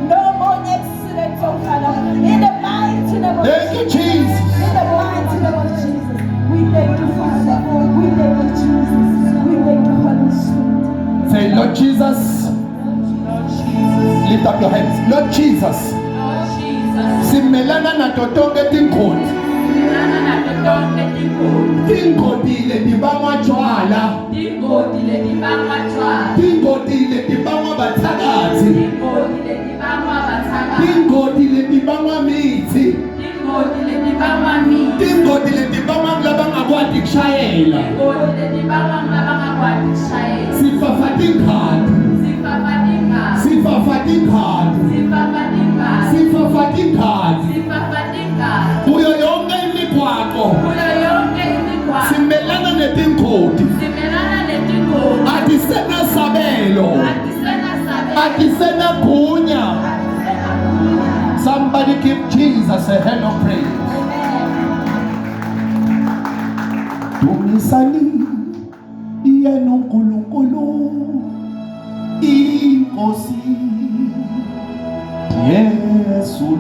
No more accidents, oh Father. In the mighty name of Thank you, Jesus. In the mighty name of Jesus. We thank you, Father. We thank you, Jesus. We thank you, Holy Spirit. Say, Lord Jesus. Lift up your hands. Lord Jesus. Simelana na totonge tinkoti. Tinkoti leti bangwa chwala. Tinkoti leti bangwa bathakazi. Tinkoti leti bangwa mithi. Tinkoti leti bangwa labangakwadi kushayela. Sifafati ikhadi. Sifafati ikhadi. Kuyo yonke imigwaqo. Simelana netinkoti. Atisena sabelo. Atisena gunya. Somebody give Jesus a hand of praise. Dumisani yena uNkulunkulu inkosi Yesu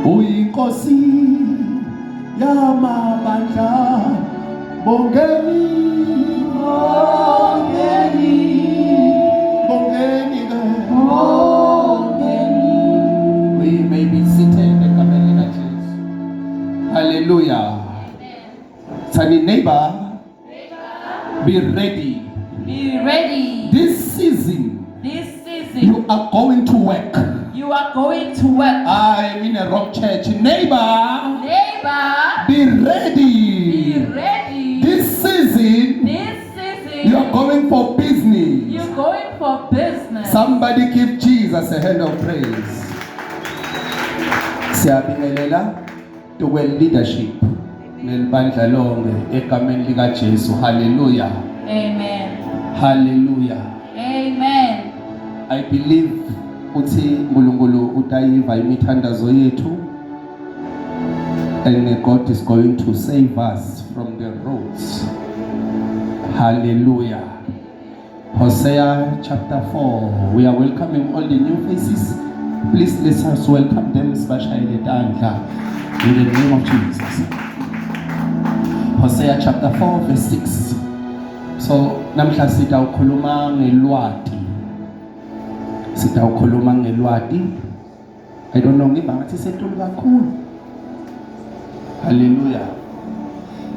uyinkosi yamabandla bongeni we may be seated egameni likaJesu. Hallelujah. Tell neighbor, be ready. Be ready. This season, you are going to work. You are going to work. I'm in a rock church. Neighbor, be ready. Be ready. This season, you are going for business. You're going for business. Somebody give Jesus a hand of praise. Siyabingelela to leadership nelibandla lonke egameni likaJesu. Hallelujah. Amen. Hallelujah. Amen. I believe uthi uNkulunkulu utayiva imithandazo yethu, and God is going to save us from the roads. Hallelujah. Hosea chapter 4. We are welcoming all the new faces. Please let us welcome them, especially the Tandla, in the name of Jesus. Hosea chapter 4 verse 6. So namhla sitawukhuluma ngelwati. Sitawukhuluma ngelwati. I don't know ngiba ngathi setulu kakhulu. Hallelujah.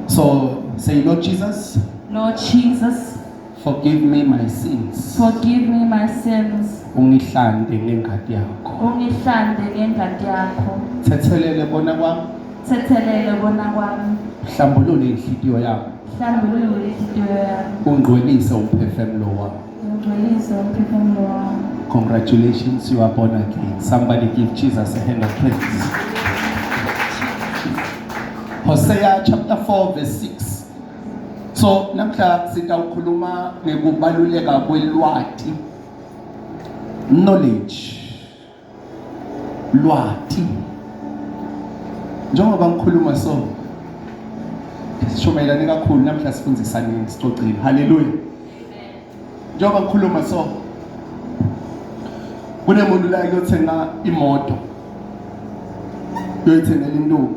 So say, Lord Jesus. Lord Jesus. Forgive me my sins. Forgive me my sins. Ungihlande ngengadi yakho. Ungihlande ngengadi yakho. Thethelele bona kwami. Thethelele bona kwami. Hlambulule inhliziyo yakho. Hlambulule inhliziyo yakho. Ungcwelise umphefumulo wakho. Ungcwelise umphefumulo wakho. Congratulations, you are born again. Somebody give Jesus a hand of praise. Hosea chapter 4 verse 6. So namhla sitawukhuluma ngekubaluleka kwelwati. Knowledge. Lwati. Njengoba ngikhuluma so sishomelane kakhulu namhla sifundisane sixoxile. Hallelujah. Amen. Njengoba ngikhuluma so kunemuntu la uyothenga imoto. Uyoyithengela intombi.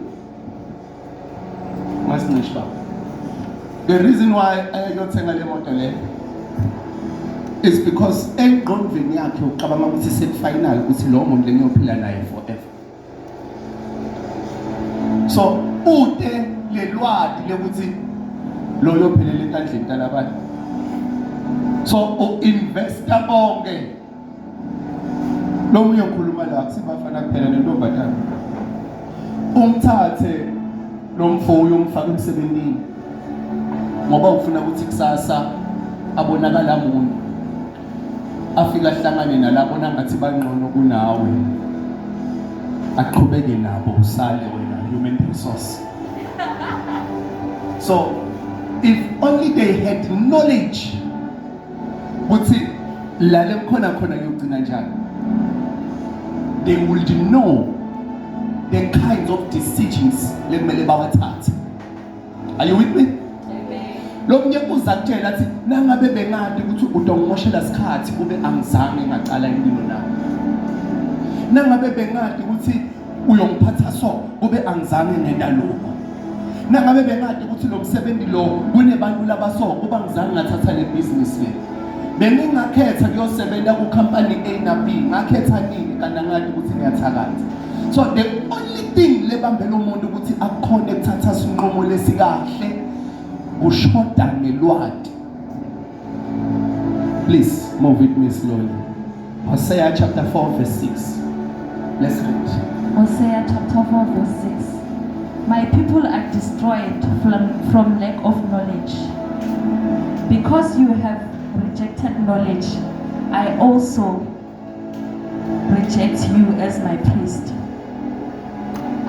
Masinishba. The reason why ayothenga le moto le is because engqondweni yakhe uqabanga ukuthi set final ukuthi lo muntu lengiyophila naye forever. So ute lelwati lokuthi lo yophelela entandleni talabanye. So investor bonke lo munye ukhuluma la sibafana kuphela nentombazana. Umthathe lo mfoyo umfaka emsebenzini ngoba ufuna ukuthi kusasa abonakala umuntu afika ahlangane nalabo nangathi bangcono kunawe aqhubeke nabo usale wena human resource. So if only they had knowledge ukuthi la lemkhona khona yogcina njani, they would know the kinds of decisions lemele bawathathe. Are you with me? lo mnye uza kutshela athi nangabe bengathi ukuthi udongimoshela isikhathi kube angizange ngaqala impilo nami. Nangabe bengathi ukuthi uyongiphatha so kube angizange ngenda lokho. Nangabe bengathi ukuthi lo msebenzi lo kunebantu labaso kuba ngizange ngathatha le business le. Bengingakhetha kuyosebenza ku company A na B, ngakhetha nini kanti ngathi ukuthi ngiyathakatha. So the only thing lebambela umuntu ukuthi akukhona ukuthatha isinqumo lesikahle ushoda ngelwadi. Please move with me slowly. Hosea chapter 4 verse 6. Let's read. Hosea chapter 4 verse 6. My people are destroyed from lack of knowledge. Because you have rejected knowledge, I also reject you as my priest.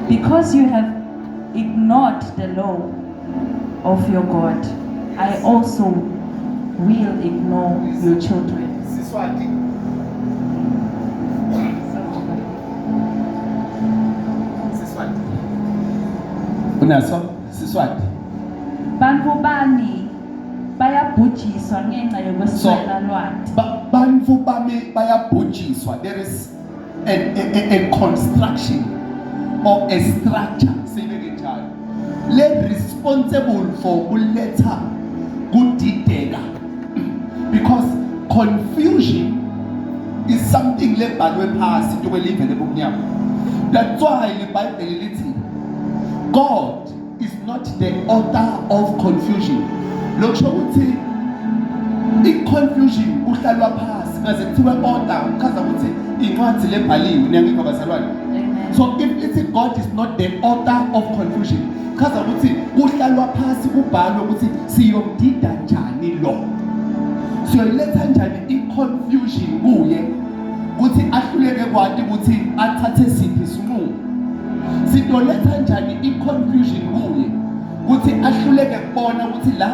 Because you have ignored the law of your God, I also will ignore your children. Unaso Siswati. Bantu bani bayabhujiswa ngenxa yokuswela lwati. Bantu bami bayabhujiswa. There is a construction or a structure le responsible for kuletha kudideka, because confusion is something lebhalwe phasi into kwelive lebumnyama. That's why the Bible lithi God is not the author of confusion. Lokusho ukuthi i-confusion uhlalwa phasi ngaze kuthiwe order kuchaza ukuthi incwadi lebhaliwe niyangizwa bazalwane. So if it's God is not the author of confusion, chaza ukuthi uhlalwa phasi kubhalwe ukuthi siyomdida njani lo, siyoletha njani i-confusion kuye ukuthi ahluleke kwati ukuthi athathe siphi isinqumo. Sidoletha njani i-confusion kuye ukuthi ahluleke kubona ukuthi la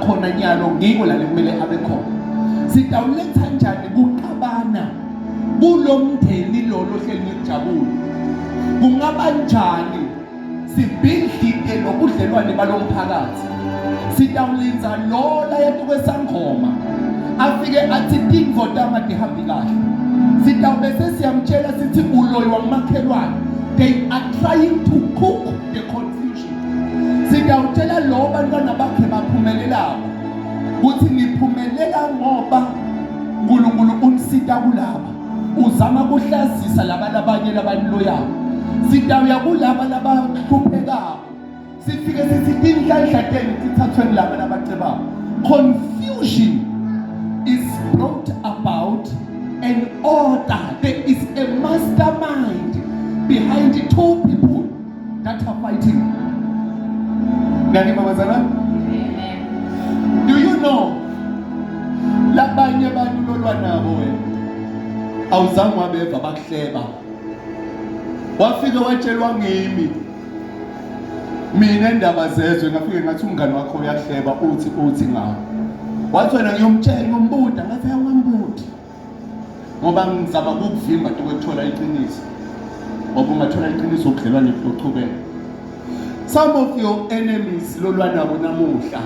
khona nyalo ngiko la kumele abe khona. Sidawuletha njani kuqabana kulomndeni lo lohleli ngijabule. Kungaba njani sibhidlike nobudlelwane balomphakathi. Sidawulenza lo la yetu kwesangoma afike athi tinvo tama dihambi kahle. Sidawube sesiyamtshela sithi uloyi wamakhelwane. They are trying to cook the confusion. Sidawutshela lo bantwana bakhe baphumelelayo ukuthi niphumelela ngoba uNkulunkulu unisita kulaba. Uzama kuhlazisa labanye labaniloyayo. Sidawuya kulaba labahluphekayo. Sifike sithi inhlanhlateni sithathwe kulaba labacebako. Confusion is brought about an order. There is a mastermind behind the two people that are fighting. Nani mama zana? Do you know labanye bantu lolwa nabo wena awuzange wabeva bakuhleba. Wafika watshelwa ngimi mina endaba zezwe ngafike ngathi umngane wakho uyahleba uthi ngawo. Wathi wena ngiyomtshela ngombuda ngathi ayangambudi. Ngoba ngizama ukuvimba ukuthola iqiniso. Ngoba ungathola iqiniso ukudlelwane lochubeka. Some of your enemies lolwa nabo namuhla.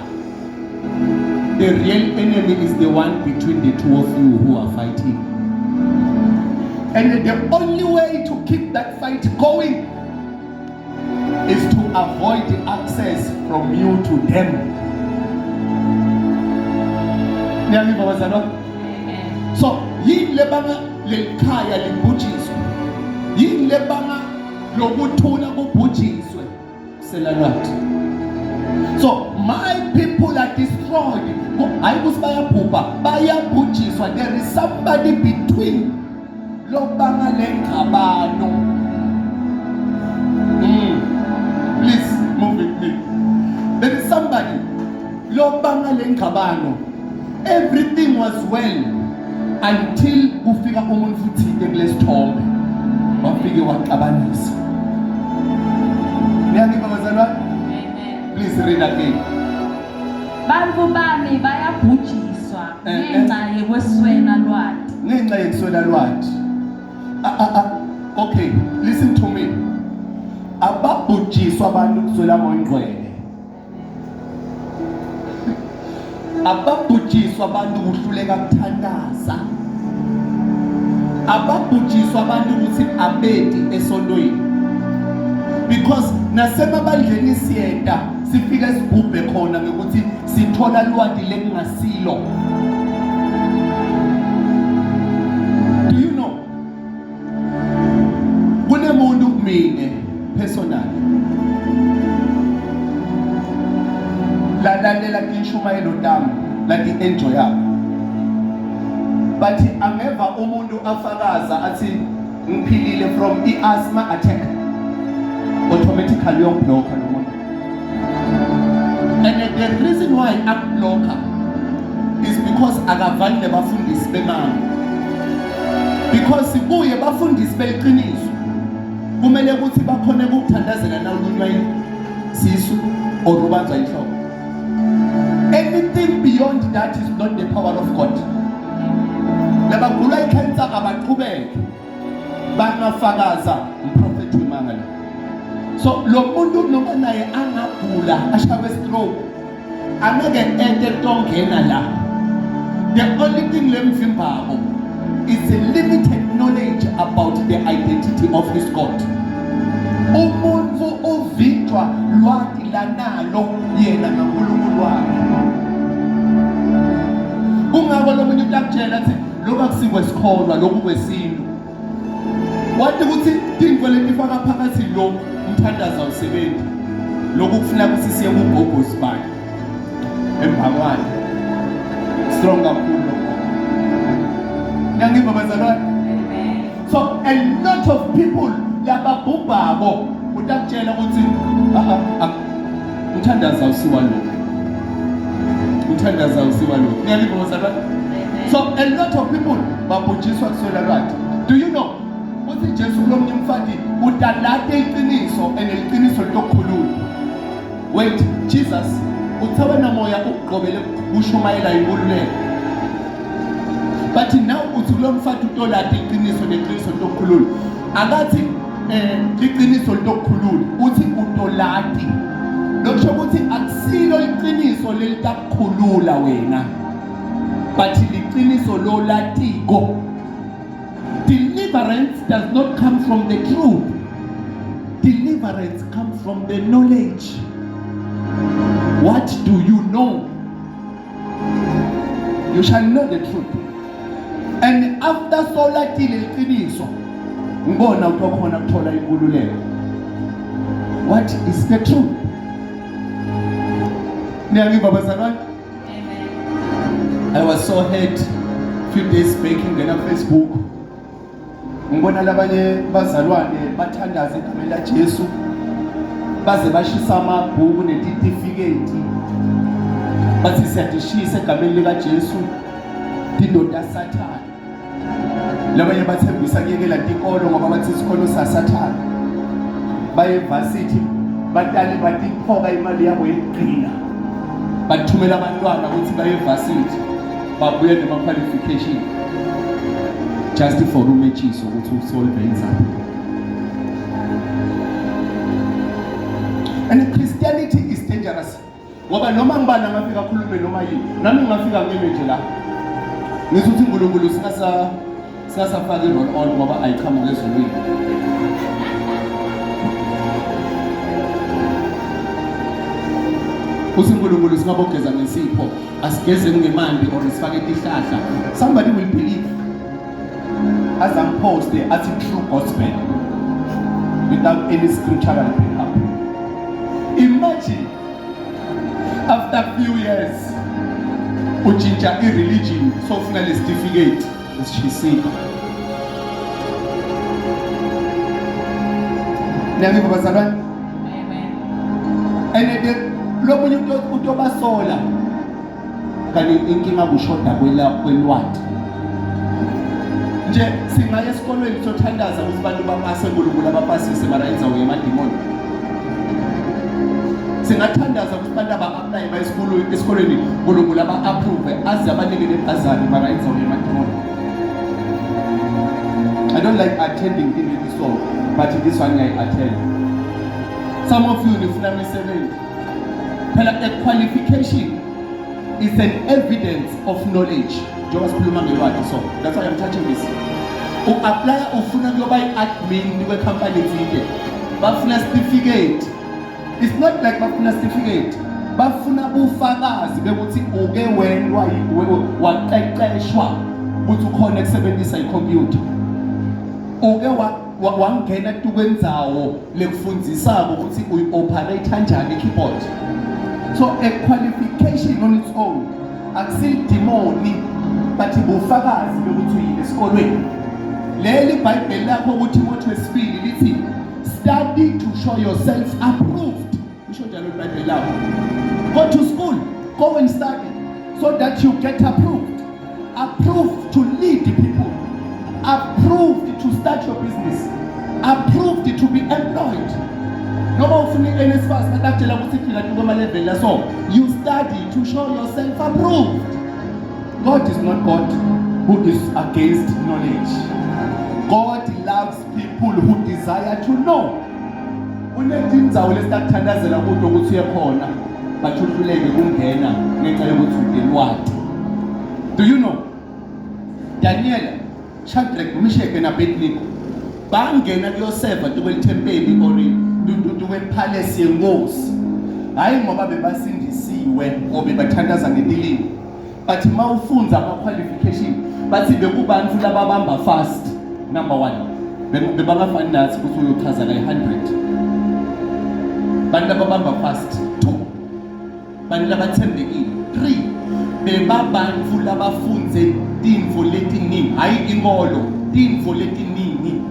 The real enemy is the one between the two of you who are fighting. And the only way to keep that fight going is to avoid access from you to them. So, yini lebanga lekhaya libhujiswe. Yini lebanga lokuthula kubhujiswe. Selalwathi. So, my people are destroyed. There is somebody between lobanga lenkabano. Please move with me. There is somebody lobanga lenkabano. Everything was well until ufika umuntu futhi kulesithombe. Wafike waqabanisa. Niyangizwa bazalwane? Please read again. Bantu bami bayabhujiswa ngenxa yokuswela lwati. Ngenxa yokuswela lwati. Okay, listen to me. Ababhujiswa abantu kuswela moyingcwele. ababhujiswa abantu kuhluleka kuthandaza, ababhujiswa abantu ukuthi abedi esontweni, because nasemabandleni siyenda sifika sigubhe khona ngokuthi sithola lwadi lekungasilo. Do you know, kunemuntu kumine personal lalela kishumayelo tami lati enjoy yakho, but angeva umuntu afakaza athi ngiphilile from i-asthma attack automatically yongblocker lo muntu. And the reason why akublocker is because akavali bafundisi bemanga, because kuye bafundisi beqiniso kumele ukuthi bakhone ukuthandazela nawulunywa sisu or ubanjwa inhloko. Anything beyond that is not the power of God. Labagula ikhensa abaqhubeke bangafakaza umprofeti wemanga lo. So lo muntu noma naye angagula ashawe stroke angeke ente tongena la. The only thing lemvimbako is a limited knowledge about the identity of his God. Umuntu ovithwa lwadi lanalo yena ngaNkulunkulu wakhe. Kungako lo muntu utakutshela athi lokhu akusikwe sikholwa, lokhu kwesintu. Wathi ukuthi intwe letifaka phakathi lo umthandazo awusebenzi. Lokhu kufuna ukuthi siye kuGogos Bar eMphakwane. Strong kakhulu lokho. Ngiyangiba bazalwane. So a lot of people lababhubhabo utakutshela ukuthi umthandazo awusiwa lo. Umthandazo awusiwa lo. Ngiyangiba bazalwane. So a lot of people babhujiswa kuswela lwadi. Do you know uthi Jesu lomnye umfati udalate iqiniso eneliqiniso lokukhulula. Wait, Jesus uthawe namoya ukugqobele ushumayela inkululeko. But now uthi lo mfati utolate iqiniso neqiniso lokukhulula. Akathi iqiniso lokukhulula, uthi utolati. Lokho ukuthi akusilo iqiniso lelitakukhulula wena, but liqiniso lo latiko. Deliverance does not come from the truth. Deliverance comes from the knowledge. What do you know? You shall know the truth. And after solatile iqiniso, ngibona utokhona kuthola inkululeko. What is the truth? Ngiyangiba bazalwane. I was so hurt a few days back ngena Facebook. Ngibona labanye bazalwane bathandaza igama la Jesu baze bashisa amabhuku netifiketi bathi siyadishisa egameni lika Jesu indoda Sathane. Labanye bathembisa kuyekela inkolo ngoba bathi isikolo saSathane. Baye varsity batali batiphoka imali yabo yeqina. Bathumela abantwana ukuthi baye varsity babuye nema qualification just for umechiso ukuthi usolve inzalo. And Christianity is dangerous. Ngoba noma ngibana ngafika khulume noma yini, nami ngafika ngime nje la. Ngizothi uNkulunkulu sikasafaka roll on ngoba ayiqhamuke ezulwini. uNkulunkulu singabogeza ngesipho, asigeze ngemandi or sifake isihlahla. Somebody will believe as I'm posted as a true gospel without any scriptural backup. Imagine after a few years uchinja ireligion so finally certificate as she said. Ngiyangiba bazalwane. Amen. And lokho utobasola kanti inkinga kushoda kwelwadi. Nje singaya esikolweni sothandaza ukuthi abantu bapase uNkulunkulu abapasise barayinza wemadimoni. Singathandaza ukuthi abantu aba-apply esikolweni uNkulunkulu aba-approve aze abanike nebhazari barayinza wemadimoni. I don't like attending in this song, but this one I attend. Some of you nifuna imisebenzi. Phela a qualification is an evidence of knowledge. Njengoba sikhuluma ngelwazi, so that's why I'm touching this. U-apply ufuna kuyoba i-admin kwe-company ethile, bafuna certificate. It's not like bafuna certificate, bafuna ubufakazi bekuthi uke wendwa waqeqeshwa ukuthi ukhona ukusebenzisa i-computer. Uke wangena tukwenzawo lekufundzisako ukuthi uyi-operate kanjani i-keyboard. So a qualification on its own akusidimoni but ubufakazi bekuthi uyile esikolweni. Leli iBhayibheli lakho kuThimothi wesibili lithi study to show yourself approved. Usho njalo iBhayibheli lakho. Go to school, go and study so that you get approved. Approved to lead the people. Approved to start your business. Approved to be employed. Noma ufuna i-NSFAS akutshela ukuthi phila kuma level la, so you study to show yourself approved. God is not God who is against knowledge. God loves people who desire to know. Unedindzawo lesithandazela kudo ukuthi uyekhona but uhluleke kungena ngenxa yokuthi udelwadi. Do you know Daniel, Shadrach, Meshach and Abednego bangena kuyoseva tukwelithempeli or tukwepalace yenkosi, hayi ngoba bebasindisiwe or bebathandaza ngetilini, but mawufunza ama-qualification bathi bekubantu lababamba fast. Number 1, bebangafani nathi ukuthi uyochaza la-100 bantu lababamba fast. 2, bantu labathembekile. 3, bebabantu labafunze tintfo letiningi, hayi inkolo, tintfo letiningi,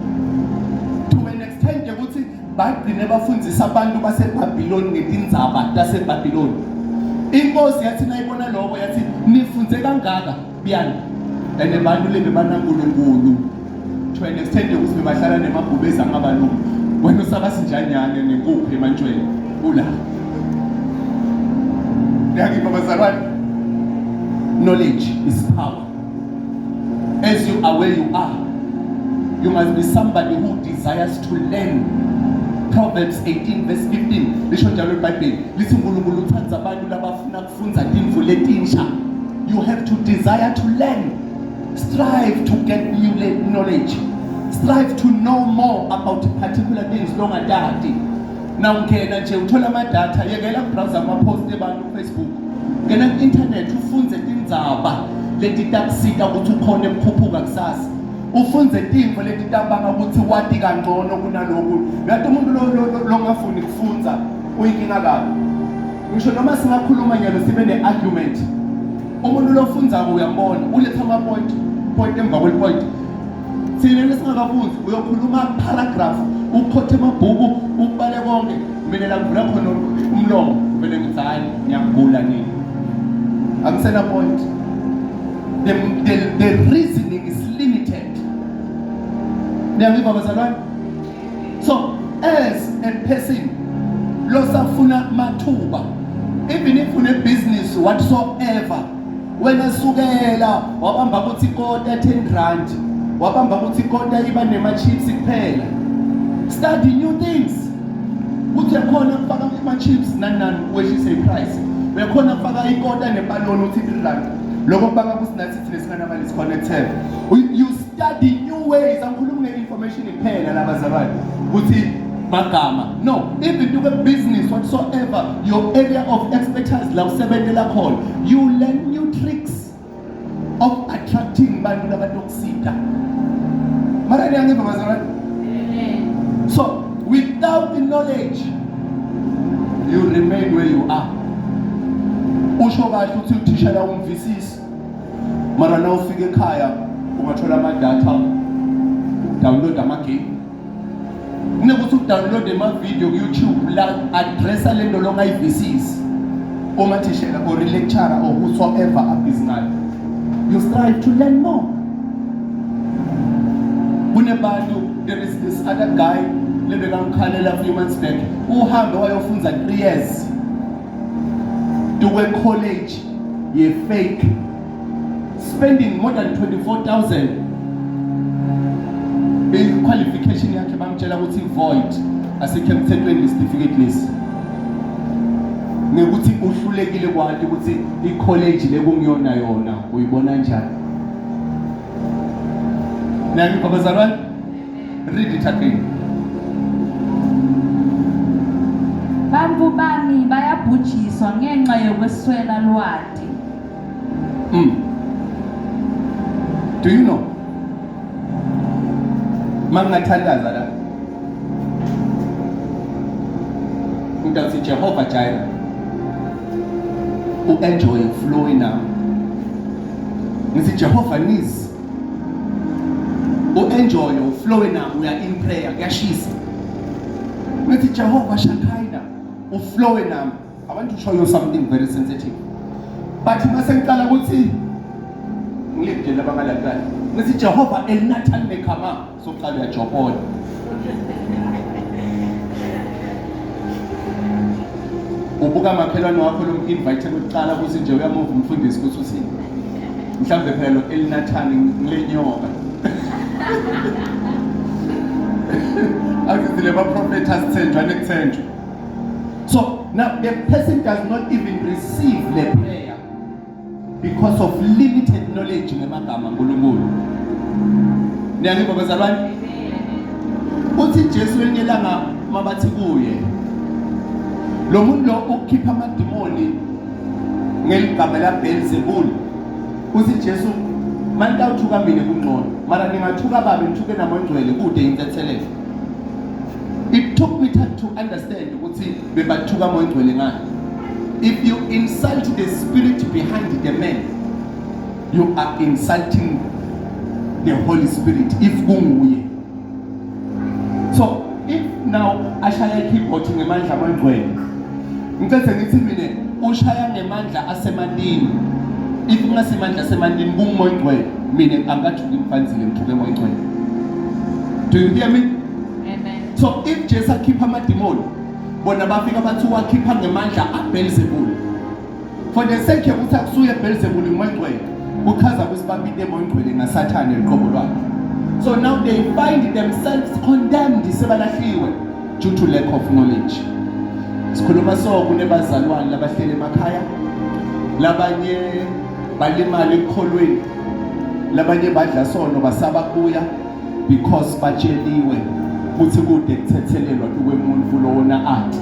to an extent yokuthi bagcine bafundzisa abantu baseBhabhiloni ngetindzaba taseBhabhiloni. Inkosi yathi nayibona lokho yathi nifunze kangaka biyani, and abantu lebe banankulunkulu to an extent yokuthi bebahlala nemabhubezi angabalungu. Wena usabasinjanyane nenkuphu emantshweni ula. Yakithi bazalwane, knowledge is power. As you are where you are, you must be somebody who desires to learn. Proverbs 18 verse 15 lisho njalo iBhayibheli lithi uNkulunkulu uthanda abantu labafuna kufunza tintfo letinsha. You have to desire to learn. Strive to get new knowledge. Strive to know more about particular things longadadi. Now ngena nje uthola amadata, yekela browser ama-post ebantu ku-Facebook, ngena ku-internet ufunze tindzaba letitakusita ukuthi ukhona ukukhuphuka kusasa. Ufunze tintfo letitabanga ukuthi wati kangcono kunaloku. Yathi umuntu longafuni kufunza uyinkinga kabi. Ngisho noma singakhuluma nyalo sibe ne-argument, umuntu lofunzako uyambona uletha ama-point emva kweli-point. Thina lesingakafunzi uyokhuluma paragraph, ukhothe amabhuku, ukubale konke, mina la ngivula khona umlomo vele ngithi hayi ngiyagula nini. Angisena point. The reasoning is limited. Ngiyayiva bazalwane. So as a person losafuna mathuba, even if une business whatsoever, wena sukela wabamba ukuthi ikota 10 rand, wabamba ukuthi ikota iba nema-chips kuphela. Study new things. Uthi yakhona kufaka ama-chips nani wehlise i-price. Uyakhona kufaka ikota nebaloni uthi 3 rand. Lokho kubanga kusinathi thina singanamali connected. You study new ways. Angikhulumi nge-information kuphela labazalwane ukuthi magama. No, even do a business whatsoever, your area of expertise la usebenzela khona, you learn new tricks of attracting bantu labatokusita. Mara niyangiva bazalwane? So without the knowledge you remain where you are. Usho kahle uthi uthishela umvisisi, mara na ufike ekhaya ungathola ama-data, download ama-game. Kunokuthi udownload ama-video ku-YouTube la addressa lento longayivisisi. Uma thishela or lecturer or whosoever abhizinali, you strive to learn more. Kunebantu, there is this other guy lebekangikhalela a few months back, uhambe wayofunza 3 years to a college ye fake, spending more than 24,000. The qualification yakhe bamtshela ukuthi void, asikho emthethweni certificate list. ngekuthi uhlulekile kwanti ukuthi i-college lekungiyona yona uyibona kanjani. Nami babazalwane, read it again. Bantu bami bayabhujiswa ngenxa yokweswela lwati. Do you know? Mangathandaza la. Ngitathi Jehovah Jireh. U-enjoy flow now. Ngithi Jehovah Nisi. U-enjoy flow now. We are in prayer. Kuyashisa. Ngithi Jehovah Shakaina. U-flow now. I want to show you something very sensitive. But mase ngiqala ukuthi ngilidela bangalandani. Ngithi Jehovah Elnathan Mekama. Soqala uyajobola. Ubuka makhelwane wakho lo-invite lokuqala ukuthi nje uyamove umfundisi ukuthi uthini. Mhlambe phela lo Elnathan ngilenyoka. Akuthi leba prophet asithenjwa nekuthenjwa. So now the person does not even receive the prayer because of limited knowledge ngemagama kaNkulunkulu. Niyangipha bazalwane? Uthi Jesu enyelanga mabathi kuye. Lo muntu lo ukhipha amadimoni ngeligama la Beelzebul. Uthi Jesu manitawuthuka mina kungcono mara ningathuka babe nithuke namangcwele kude intethelele. It took me time to understand ukuthi bebathuka amangcwele ngani. If you insult the spirit behind the man, you are insulting the Holy Spirit if kunguye. So if now ashaya keyboard ngemandla amangcwele, ngicela ngithi mina ushaya ngemandla asemandini. If ungasemandla asemandini kungumangcwele, mina angathuki mfanzile ngithuke amangcwele. Do you hear me? Amen. So if Jesus akhipha amadimoni, bona bafika bathi wakhipha ngemandla aBeelzebul. For the sake yokuthi akusuye Beelzebul ngumangcwele, kuchaza ukuthi babide amangcwele ngaSathane eqobo lwakhe. So now they find themselves condemned sebalahliwe due to lack of knowledge. Sikhuluma so kunebazalwane labahlele emakhaya, labanye balimala ekholweni, labanye badla sono basaba kuya because batsheliwe ukuthi kude kuthethelelwa kwemuntu lona athi.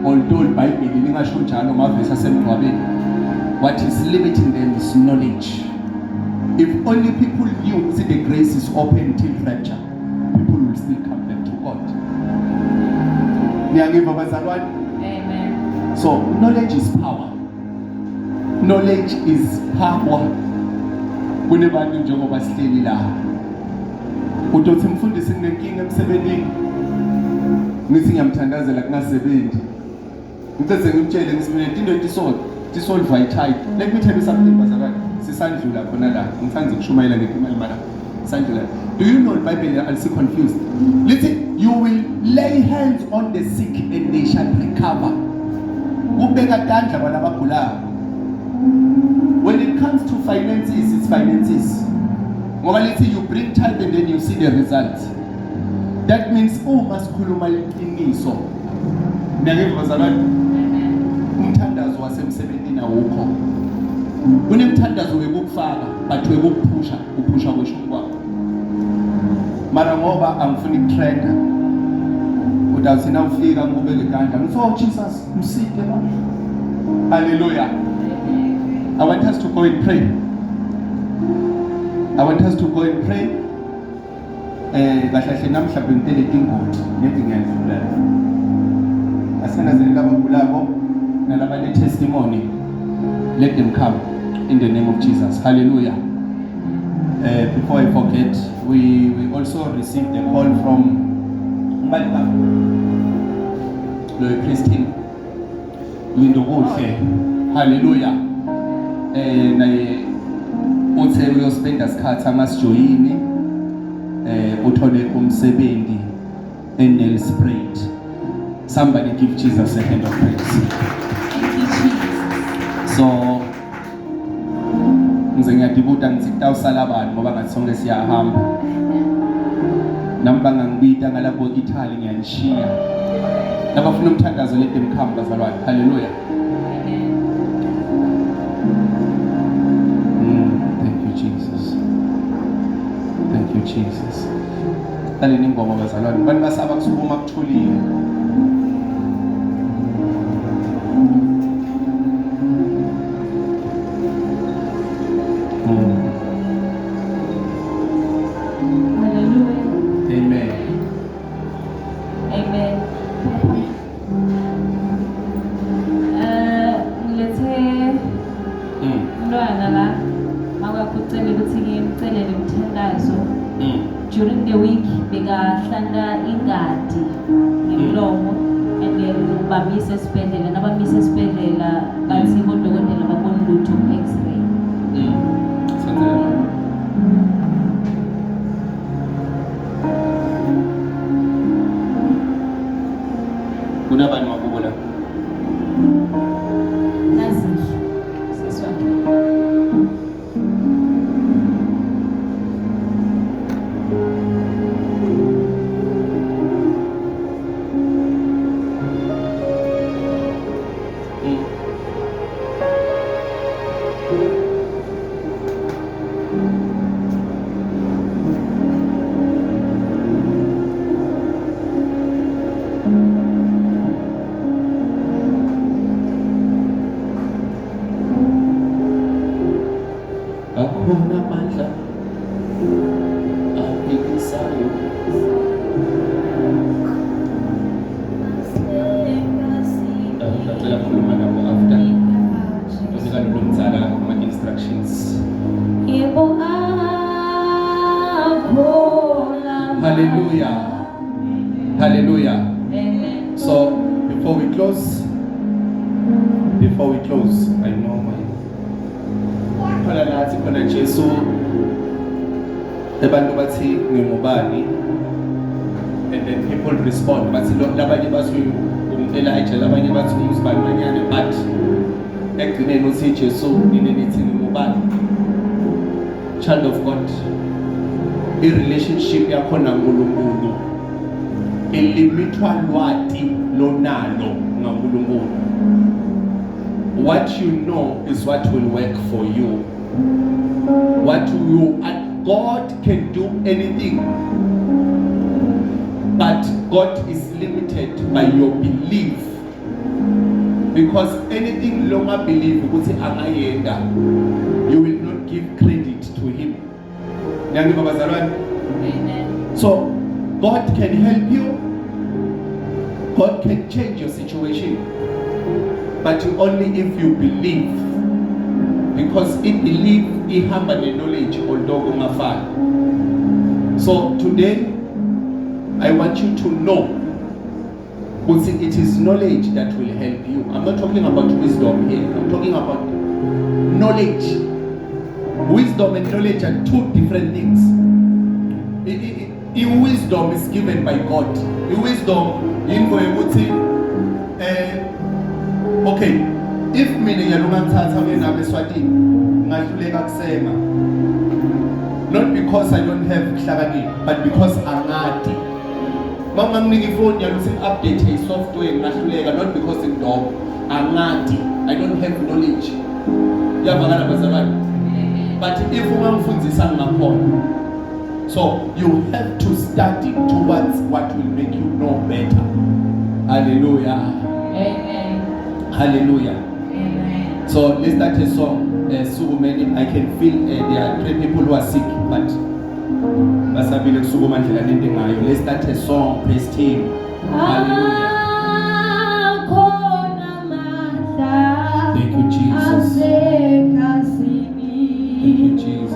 Although iBhayibheli lingasho njalo mavesi asemgcwabeni, what is limiting them is knowledge. If only people knew that the grace is open till rapture, people will still come back to God. Amen. So knowledge is power. Knowledge is power. Kunebantu njengoba sihleli la. Udothi mfundisi nginenkinga emsebenzini. Ngithi ngiyamthandazela kungasebenzi. Ngicela ngimtshele ngisimele into tisolve tight. Let me tell you something bazalwane. Sisandlula khona la. Ngithanda ukushumayela ngemali mara. Sandlula. Do you know the Bible are so confused? Listen, you will lay hands on the sick and they shall recover. Ubeka tandla bana bagulayo. When it comes to finances, it's finances. Ngoba lithi you bring tithe and then you see the result. That means masikhuluma iqiniso. Niyangeva bazalwane? Umthandazo wasemsebenzini awukho. Kunemthandazo wekukufaka but wekukuphusha, uphusha kwesho kwakho. Mara ngoba angifuni ukutrenda. Udawuthi na ufika ngubeke ikandla. Ngithi Jesus msike manje. Hallelujah. I want us to go and pray. I want us to go and pray. Kahle namhlanje ngitele ingodi ngithi ngiyadlula. Asenazela abagulako nalabale testimony. Let them come in the name of Jesus. Hallelujah. Before I forget, we also received a call from Mbalika Loy Christine Lindokuhle. Hallelujah. Naye uthe uyospenda isikhathi amasijoyini uthole umsebenzi eNelspruit. Somebody give Jesus a hand of praise. Thank you, Jesus. So ngize ngiyadibuta ngithi kutawusala abantu ngoba ngathi sonke siyahamba. Nami bangangibita ngalapho Italy ngiyanishiya. Labafuna umthandazo let them come bazalwane. Hallelujah. you Jesus. Laleni ingoma bazalwane, abantu basaba kusukuma kuthulile. Hallelujah. Amen. Amen. Lethe mntwana la makakucela ukuthi ngimcelele umthandazo. During the week bekahlanda ingadi ngemlomo and then bamise esibhedlela nabamise esibhedlela bathi odokotela babona lutho ku-X-ray. Kunabani wakubo la? Nazi siswakhe. Akhona amandla aphikisayo. Ngicela khuluma nabo after unika nomzala ama-instructions. Hallelujah. Hallelujah. Amen. So before we close, I know my khona nathi khona Jesu abantu bathi ngingubani, and then people respond bathi labanye bathi umElijah, labanye bathi umzibani manyane, but ekugcineni uthi Jesu nini nithi ngingubani. Child of God, i-relationship yakho naNkulunkulu ilimitwa lwati lonalo ngaNkulunkulu. What you know is what will work for you. And God can do anything, but God is limited by your belief, because anything longer believe ukuthi angayenda, you will not give credit to him. Amen. So God can help you, God can change your situation, but only if you believe, because in belief ihamba knowledge although ungafani. So today I want you to know, because it is knowledge that will help you. I'm not talking about wisdom here, I'm talking about knowledge. Wisdom and knowledge are two different things. Wisdom is given by God. Wisdom okay, if mina ngiyalungathatha mina beSwatini ngahluleka kusema, not because I don't have hlakaniphi, but because angadi. Mama nginiki phone yaluthi update software ngahluleka, not because ngidom, angadi, I don't have knowledge. Yabakala bazalwane. But if ungangifundisa ngakhona, so you have to study towards what will make you know better. Hallelujah. Amen. Hallelujah. Amen. So let's start a song. So many, I can feel there are 3 people who are sick, but let's start a song. Praise Him. Hallelujah. Thank you, Jesus. Thank you, Jesus.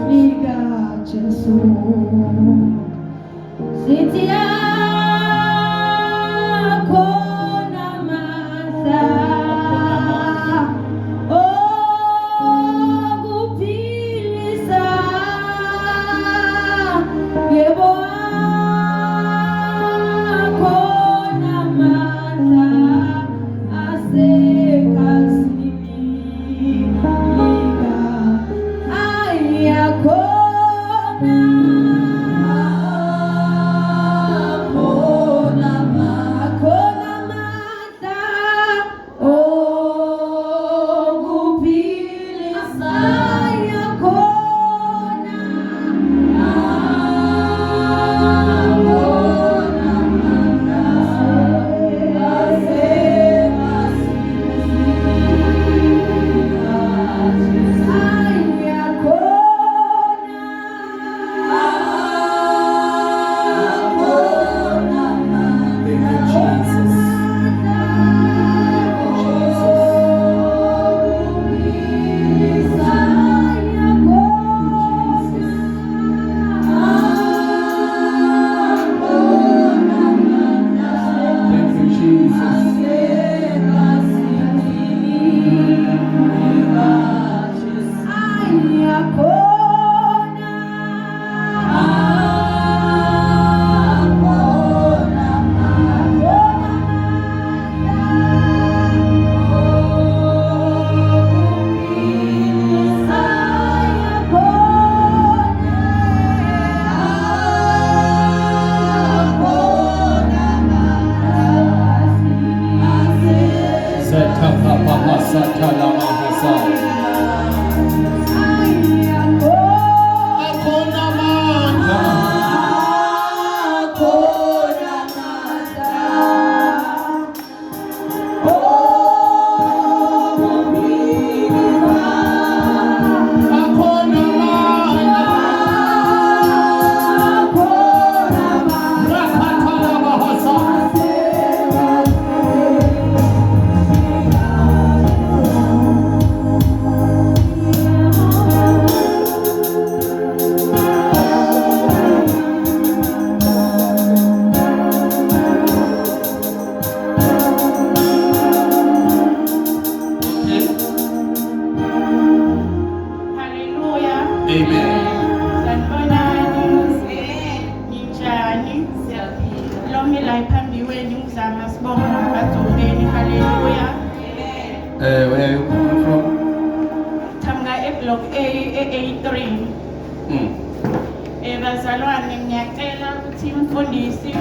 bazalwane ngiyacela ukuthi umfundisi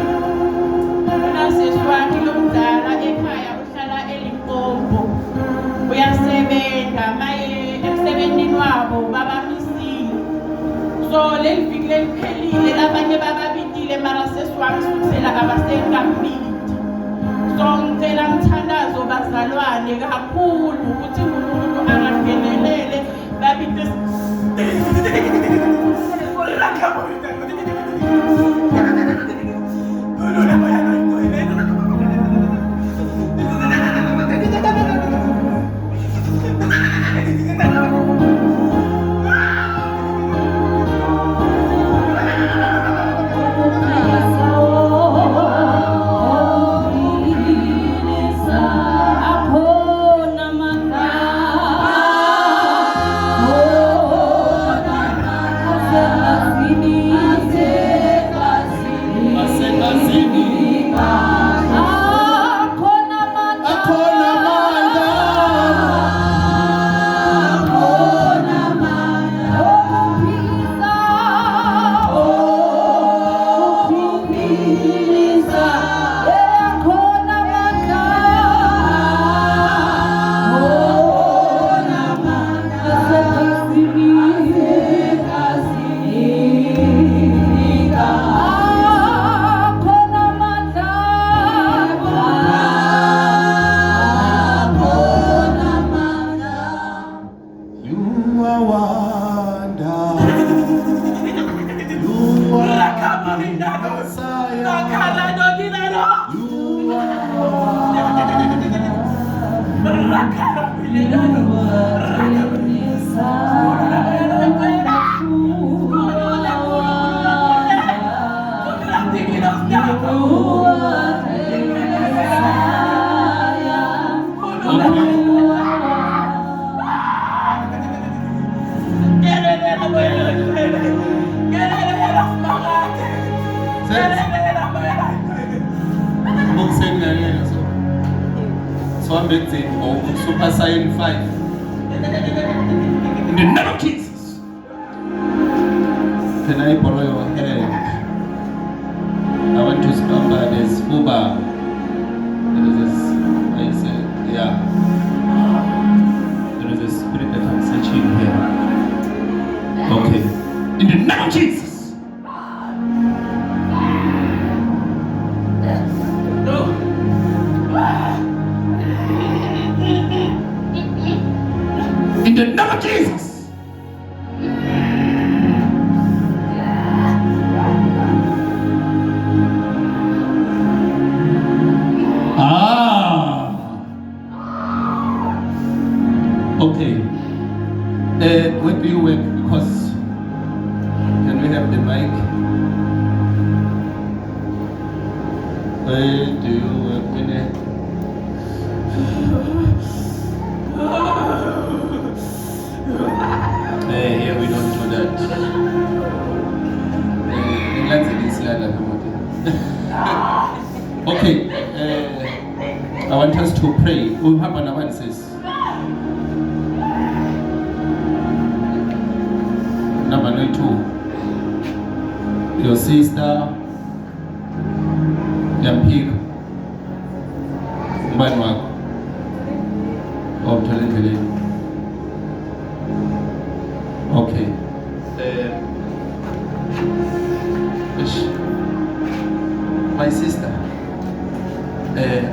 unaseswami lomdala ekhaya uhlala eLimpopo uyasebenza maye emsebenzini wabo babamisile so leli viki leliphelile abanye bababitile mara seswami sukusela abasengambili so ngicela mthandazo bazalwane kakhulu ukuthi umuntu angangenelele babite So I'm betting on Super Saiyan 5. In the name of Jesus. Can I borrow your hand? I want to spam by this Uber. There is this, I said, yeah. There is a spirit that I'm searching here. Okay. In the name of Jesus. In the name of Jesus. Okay. Where do you work? Because can we have the mic? Where do you work? Here we don't do that. Okay. I want us to pray. We have an analysis. Number 2. Your sister, Yampik, Banwak, of Talentele. Okay. My sister,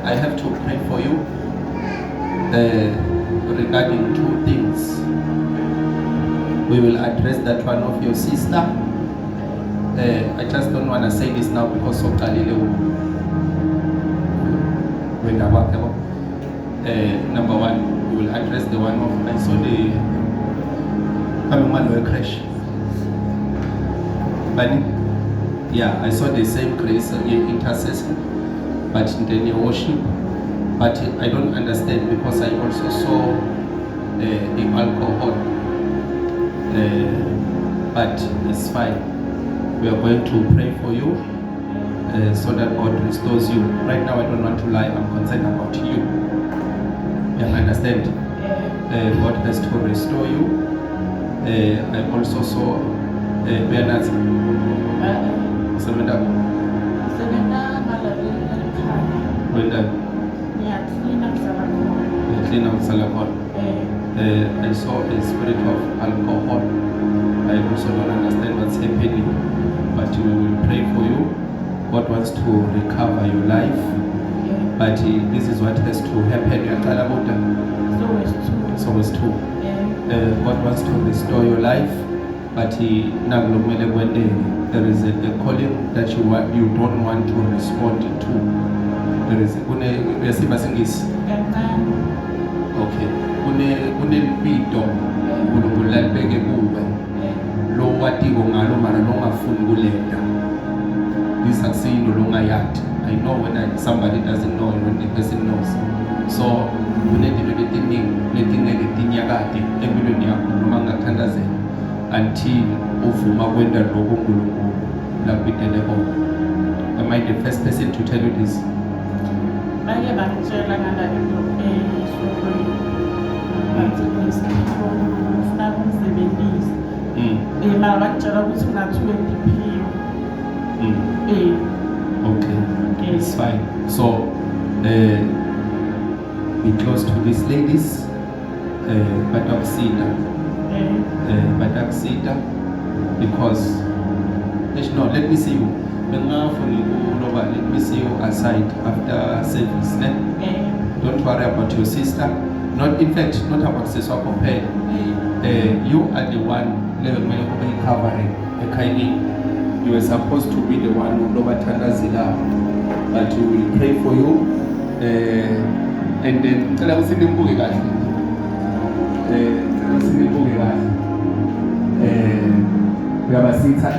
I have to pray for you regarding 2 things. We will address that one of your sister. I just don't want to say this now because of Galileo. Number 1, we will address the one of I saw the Manuel crash. Yeah, I saw the same grace in intercession, but then your worship. But I don't understand because I also saw the alcohol. But it's fine. We are going to pray for you so that God restores you. Right now, I don't want to lie. I'm concerned about you. You understand? God has to restore you. I also saw Bernard Wenda Ngiyaklina kusala khona. clean out salakon. I saw a spirit of alcohol. I also don't understand what's happening, but we will pray for you. God wants to recover your life, but this is what has to happen. So it's true. God wants to restore your life, but there is a calling that you don't want to respond to. There is okay. Kunelibito uNkulunkulu lalibeke kuwe lo watiko ngalo mara longafuni kulenda lisakusini longayathi. I know when somebody doesn't know and when the person knows. So kunezinto letingeke tinyakade empilweni yakho noma ngathandazela until uvuma kwenda lokho uNkulunkulu lakubitele kona. Am I the first person to tell you this? Bake bangitshela ngala into eyisokwini. Bathi ngisipho ufuna ukusebenzisa. Mara bakutshela ukuthi ungathiwe ngiphiwe. Okay, it's fine. So be close to these ladies. Bataksita because no, let me see you. Let me see you aside after service. Don't worry about your sister. Not about sister compared. You are the one covering a kindly. You are supposed to be the one who Zila, but we will pray for you. And then tell us in the book we have a sister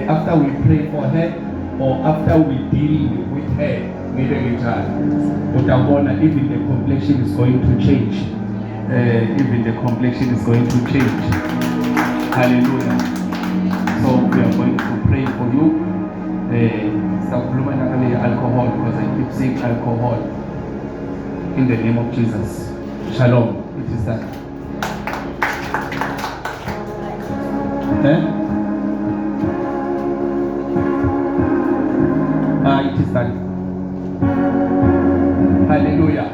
after we pray for her or after we deal with her, even the complexion is going to change. Hallelujah. So we are going to pray for you. Stop blooming alcohol because I keep saying alcohol. In the name of Jesus. Shalom. It is that. It is that. Hallelujah.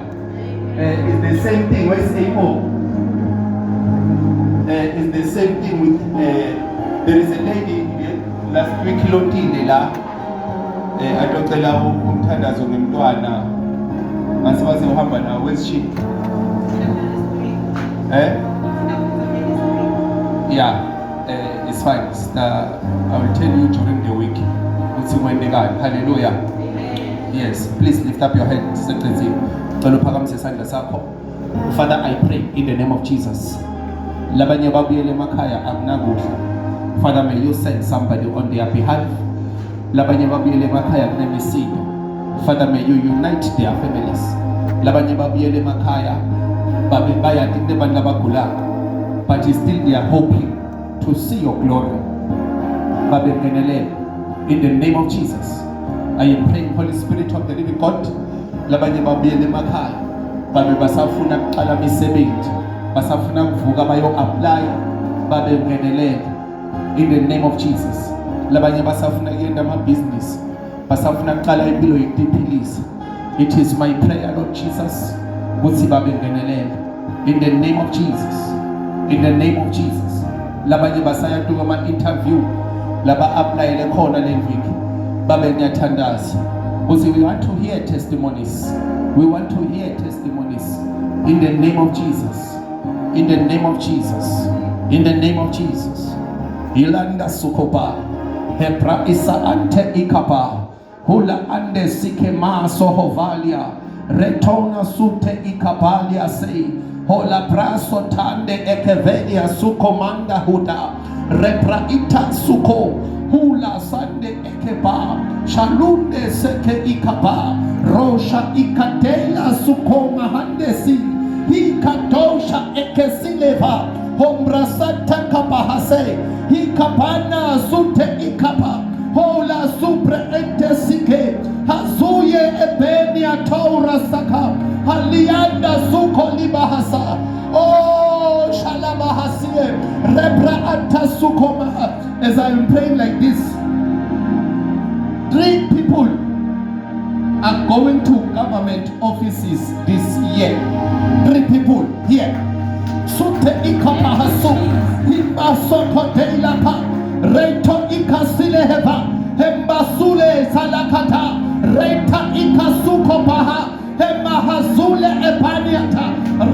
It's the same thing. Where's Amo? It's the same thing with there is a lady last week Lotine la adocela umthandazo ngemntwana masiwaze uhamba nawe where's she? Yeah, it's fine. I will tell you during the week. Hallelujah. Yes, please lift up your hands. Father, I pray in the name of Jesus. Father, may you send somebody on their behalf. Father, may you unite their families. But still they are hoping to see your glory. In the name of Jesus, I am praying, Holy Spirit of the living God. Basafuna kuqala imisebenzi, basafuna kuvuka bayo apply, babe ngenelele in the name of Jesus. Labanye basafuna kuyenda ama business, basafuna kuqala impilo yetiphilisa. It is my prayer, Lord Jesus, ukuthi babe ngenelele in the name of Jesus. In the name of Jesus. Labanye basaya tuka ama interview, laba apply le khona le viki, babe ngiyathandaza. Because we want to hear testimonies. We want to hear testimonies in the name of Jesus. In the name of Jesus. In the name of Jesus. Ilanda sukoba. Hebra isa ante ikaba. Hula ande sikema sohovalia. Retona sute ikabalia sei. Hola braso tande ekevelia sukomanda huda. Repra ita suko. Hula sande ekeba. Shalunde seke ikaba. Rosha ikatela sukoma handesi. Hikatosha ekesileva. Hombra sata kapahase. Hikapana sute ikapa. Hola supre entesike. Hazuye ebenia taura saka. Halianda suko libahasa. Oh shalabahasie. Rebra ata sukoma. As I am praying like this, 3 people offices this year. 3 people here. Sute ikapahasu. Himasoko deilapa. Reito ikasileheva. Hembasule salakata. Reita ikasuko paha. Hemahazule epaniata.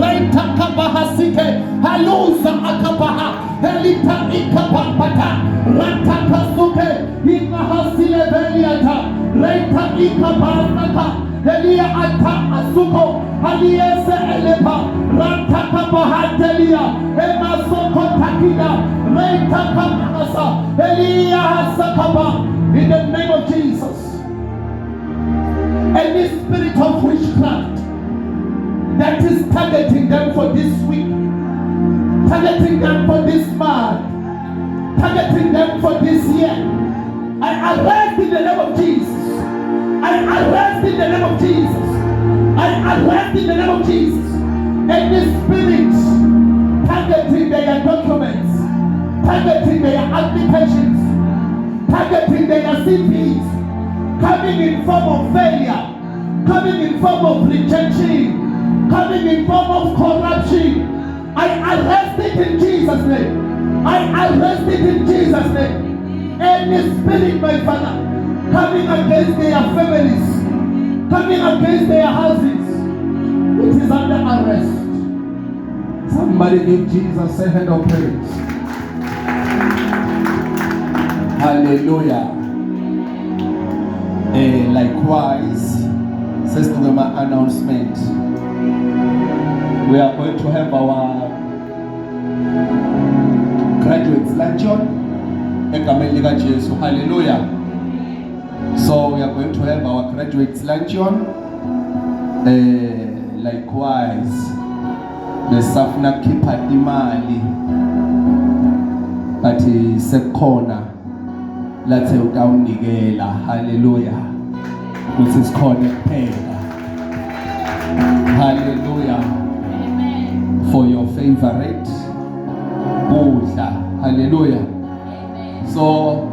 Reita kabahasike. Haluza akapaha. Helita ikapapata. Rata kasuke. Himahasile beliata. Reita ikapanaka. Helia ata asuko. Haliese elepa. Rata kabahantelia. Hemasoko takida. Reita kabahasa. Helia hasakaba. In the name of Jesus. Any spirit of witchcraft that is targeting them for this week, targeting them for this month, targeting them for this year, I arrest in the name of Jesus. I arrest in the name of Jesus. I arrest in the name of Jesus. Any spirit targeting their documents, targeting their applications, targeting their CVs, coming in form of failure, coming in form of rejection, coming in form of corruption. I arrest it in Jesus' name. I arrest it in Jesus' name. Any spirit, my Father, coming against their families, coming against their houses, it is under arrest. Somebody give Jesus a hand of praise. Hallelujah. Likewise, says to them announcement. We are going to have our graduates luncheon. Hallelujah. So we are going to have our graduates luncheon. Likewise, the Safna Kipa Imali, but Sekona. Let's say down Nigela, hallelujah. Which is called Pega. Hallelujah. Amen. For your favorite Buddha. Hallelujah. Amen. So,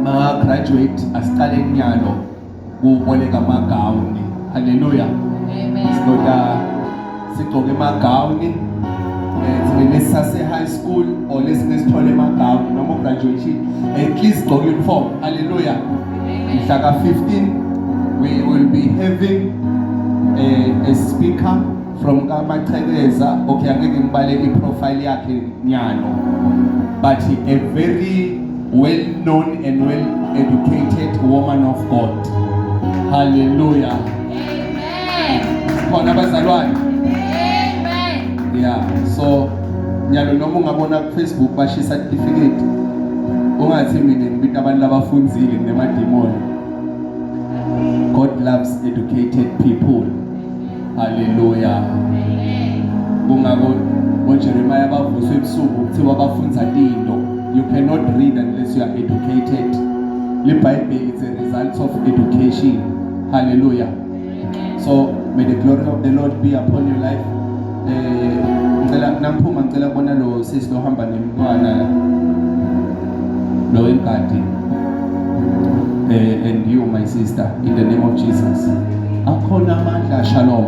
my graduate astale nyalo kuboleka magauni. Hallelujah. Amen. Sikoke magauni. Sase high school or let's call them out no graduation at least go uniform. Hallelujah. In Shaka 15 we will be having a speaker from Gama Teresa. Okay, I'm getting a profile yake nyano, but a very well known and well educated woman of God. Hallelujah. Amen. Yeah, so nyalo noma ungabona ku Facebook bashe certificate ungathi mina ngibita abantu labafunzile nemademoni. God loves educated people. Hallelujah. Ungabo Jeremiah bavuswe ebusuku kuthiwa bafunza into. You cannot read unless you are educated. The Bible is a result of education. Hallelujah. So may the glory of the Lord be upon your life. Nampuma ngicela bona lo sisi lo hamba nemntwana lo enkadi and you my sister in the name of Jesus akhona amandla. Shalom.